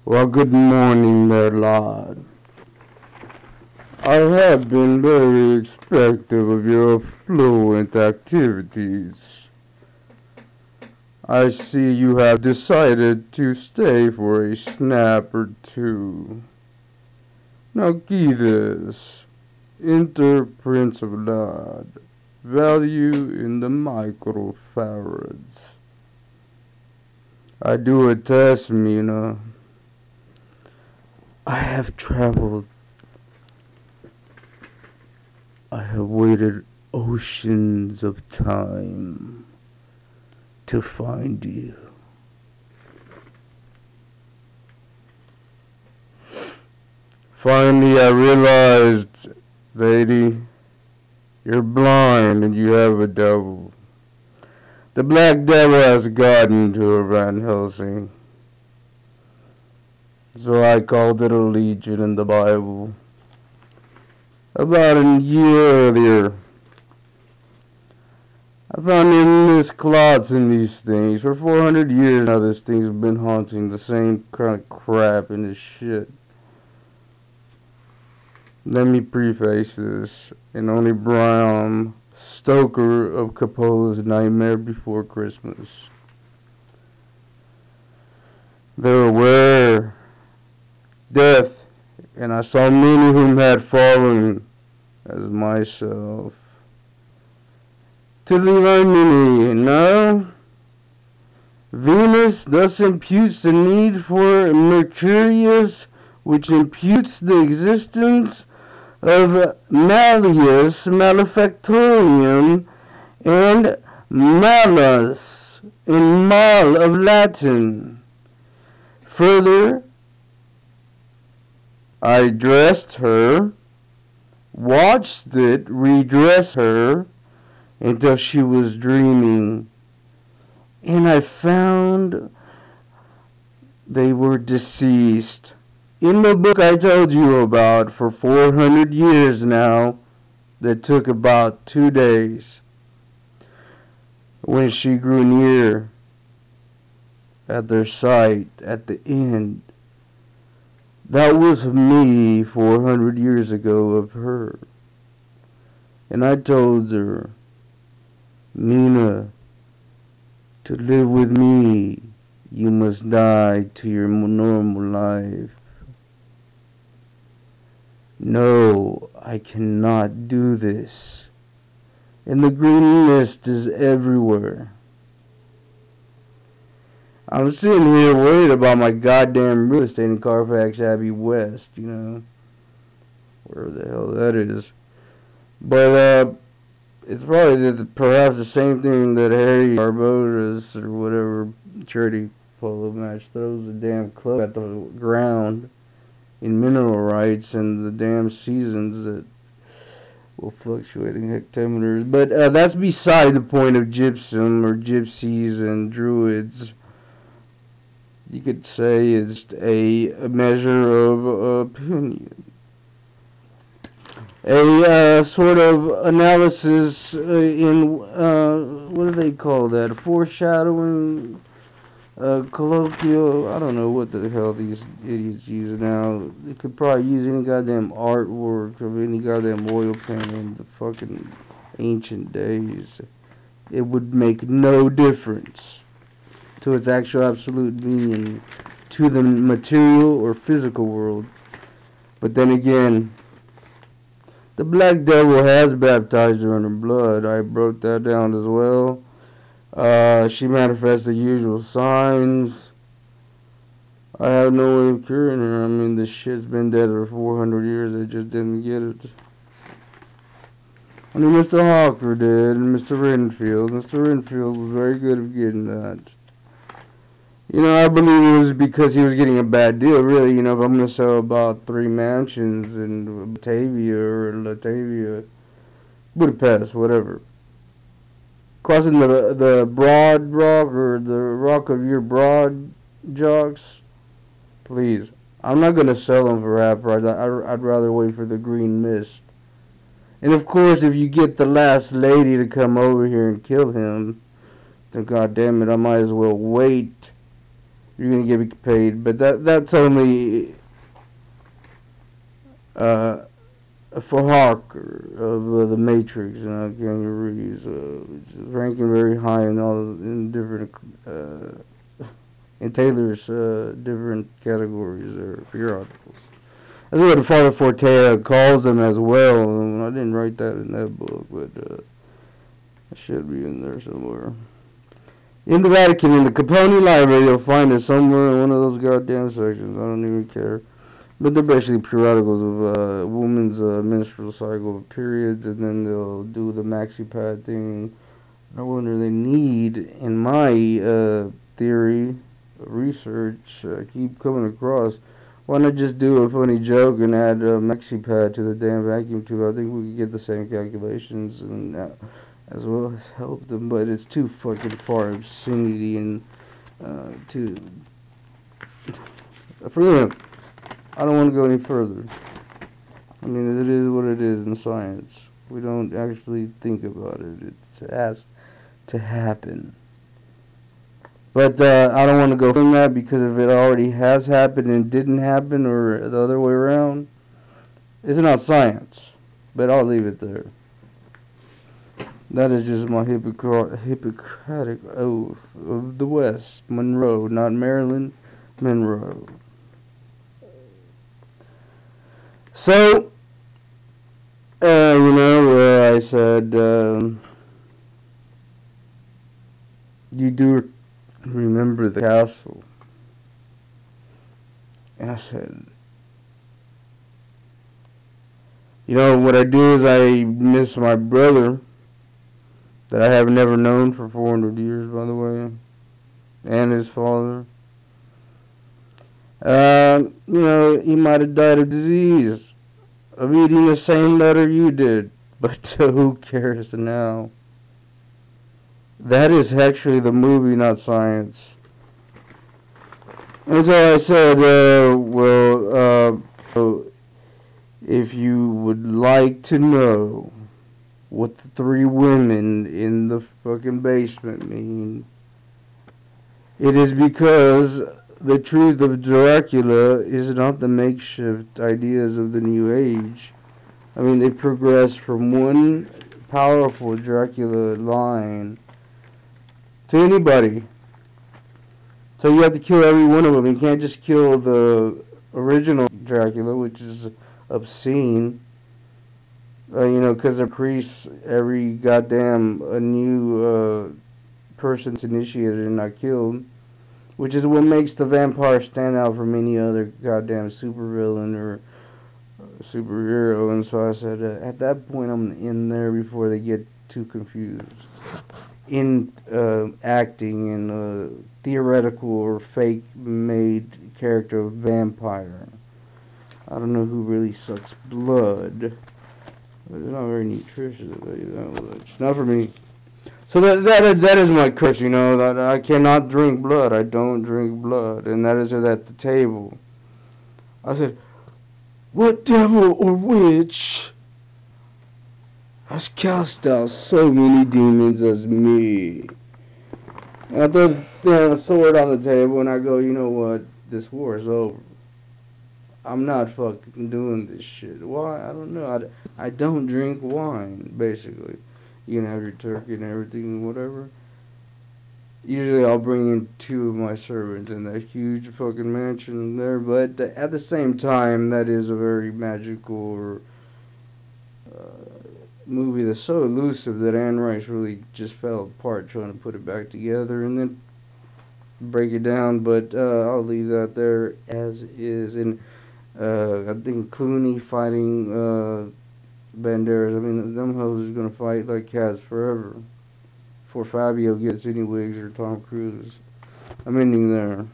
Well, good morning there, lad. I have been very expectant of your fluent activities. I see you have decided to stay for a snap or two. Now, key this. Enter Prince of Lad. Value in the microfarads. I do attest, Mina. I have traveled. I have waited oceans of time to find you. Finally, I realized, lady, you're blind and you have a devil. The black devil has gotten to her Van Helsing. So I called it a legion in the Bible. About a year earlier, I found endless clots in these things. For 400 years now, this thing's been haunting the same kind of crap in this shit. Let me preface this, and only Bram Stoker of Capullo's Nightmare Before Christmas. There were death, and I saw many whom had fallen, as myself. To leave many, no? Venus thus imputes the need for Mercurius, which imputes the existence of Malleus Malefactorium and Malus in mal of Latin. Further, I dressed her, watched it redress her until she was dreaming, and I found they were deceased. In the book I told you about for 400 years now, that took about 2 days, when she grew near at their sight at the end, that was me 400 years ago of her. And I told her, Mina, to live with me, you must die to your normal life. No, I cannot do this. And the green mist is everywhere. I'm sitting here worried about my goddamn real estate in Carfax Abbey West, you know, where the hell that is. But it's probably perhaps the same thing that Harry Barbotas or whatever charity polo match throws a damn club at the ground in mineral rights and the damn seasons that will fluctuate in hectometers. But that's beside the point of gypsum or gypsies and druids. You could say it's a measure of opinion. A sort of analysis in, what do they call that? Foreshadowing, colloquial, I don't know what the hell these idiots use now. They could probably use any goddamn artwork of any goddamn oil painting in the fucking ancient days. It would make no difference to its actual absolute meaning to the material or physical world. But then again, the black devil has baptized her in her blood. I broke that down as well. She manifests the usual signs. I have no way of curing her. I mean, this shit's been dead for 400 years. I just didn't get it. I mean, Mr. Hawker did, and Mr. Renfield. Mr. Renfield was very good at getting that. You know, I believe it was because he was getting a bad deal, really. You know, if I'm going to sell about 3 mansions in Batavia or Latavia, Budapest, whatever, crossing the broad rock or the rock of your broad jocks, please. I'm not going to sell them for half price. I'd rather wait for the green mist. And of course, if you get the last lady to come over here and kill him, then goddamn it, I might as well wait. you're gonna get paid. But that's only for Hawk of the Matrix, you know, Keanu Reeves, ranking very high in all in different in Taylor's different categories or periodicals. That's what Father Forte calls them as well. I didn't write that in that book, but it should be in there somewhere. In the Vatican, in the Capone Library, you'll find it somewhere in one of those goddamn sections. I don't even care. But they're basically periodicals of a woman's menstrual cycle periods, and then they'll do the maxi pad thing. I wonder they need, in my theory, research, keep coming across. Why not just do a funny joke and add a maxi pad to the damn vacuum tube? I think we could get the same calculations and as well as help them, but it's too fucking far obscenity and too. For them, I don't want to go any further. I mean, it is what it is in science. We don't actually think about it. It has to happen. But I don't want to go from that because if it already has happened and didn't happen or the other way around, it's not science. But I'll leave it there. That is just my Hippocratic oath of the West. Monroe, not Maryland, Monroe. So, I said, you do remember the castle. And I said, what I do is I miss my brother that I have never known for 400 years, by the way, and his father. He might have died of disease, of eating the same letter you did, but who cares now? That is actually the movie, not science. And so I said, if you would like to know what the three women in the fucking basement mean, it is because the truth of Dracula is not the makeshift ideas of the New Age. I mean, they progress from one powerful Dracula line to anybody. So you have to kill every one of them. You can't just kill the original Dracula, which is obscene. Because they increase every goddamn a new person's initiated and not killed, which is what makes the vampire stand out from any other goddamn supervillain or superhero. And so I said, at that point, I'm in there before they get too confused in acting in a theoretical or fake-made character of vampire. I don't know who really sucks blood, but it's not very nutritious. It's not for me. So that is my curse, that I cannot drink blood. I don't drink blood, and that is at the table. I said, what devil or witch has cast out so many demons as me? And I throw the sword on the table, and I go, you know what? This war is over. I'm not fucking doing this shit. Why? I don't know. I don't drink wine, basically. You can have your turkey and everything, whatever. Usually I'll bring in 2 of my servants in that huge fucking mansion there, but at the same time, that is a very magical movie that's so elusive that Anne Rice really just fell apart trying to put it back together and then break it down, but I'll leave that there as is. And I think Clooney fighting Banderas, I mean, them hoes is going to fight like cats forever before Fabio gets any wigs or Tom Cruise. I'm ending there.